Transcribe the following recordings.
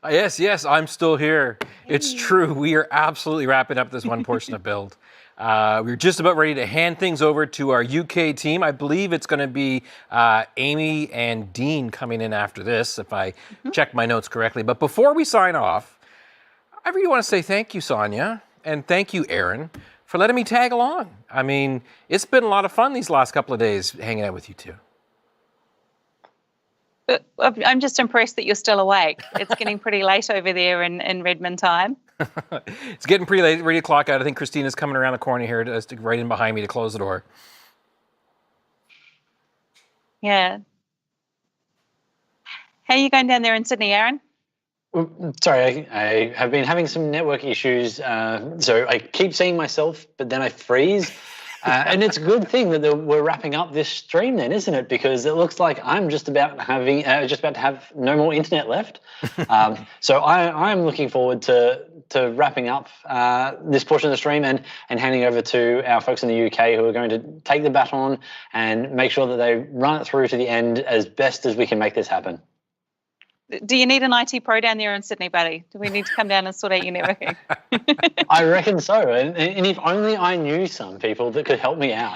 Yes, I'm still here. It's true. We are absolutely wrapping up this one portion of build. We're just about ready to hand things over to our UK team. I believe it's going to be Amy and Dean coming in after this, if I check my notes correctly. But before we sign off, I really want to say thank you, Sonia, and thank you, Aaron, for letting me tag along. I mean, it's been a lot of fun these last couple of days hanging out with you two. I'm just impressed that you're still awake. It's getting pretty late over there in Redmond time. It's getting pretty late, ready to clock out. I think Christina's coming around the corner here, right in behind me to close the door. Yeah. How are you going down there in Sydney, Aaron? Sorry, I have been having some network issues, so I keep seeing myself, but then I freeze. And it's a good thing that we're wrapping up this stream then, isn't it? Because it looks like I'm just about to have no more internet left. So I'm looking forward to wrapping up this portion of the stream and handing over to our folks in the UK who are going to take the baton and make sure that they run it through to the end as best as we can make this happen. Do you need an IT pro down there in Sydney, buddy? Do we need to come down and sort out your networking? I reckon so. And if only I knew some people that could help me out.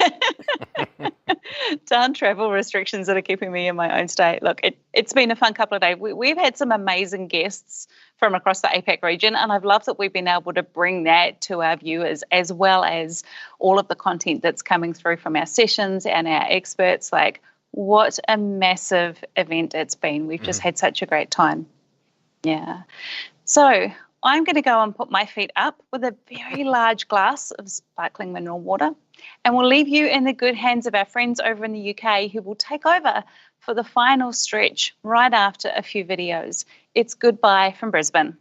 Darn travel restrictions that are keeping me in my own state. Look, it's been a fun couple of days. We've had some amazing guests from across the APAC region, and I've loved that we've been able to bring that to our viewers, as well as all of the content that's coming through from our sessions and our experts. Like, what a massive event it's been. We've just had such a great time. Yeah. So I'm going to go and put my feet up with a very large glass of sparkling mineral water, and we'll leave you in the good hands of our friends over in the UK who will take over for the final stretch right after a few videos. It's goodbye from Brisbane.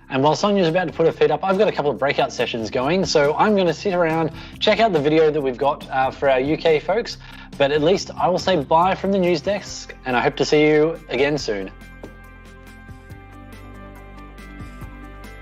And while Sonia's about to put her feet up, I've got a couple of breakout sessions going. So I'm going to sit around, check out the video that we've got for our UK folks. But at least I will say bye from the news desk, and I hope to see you again soon.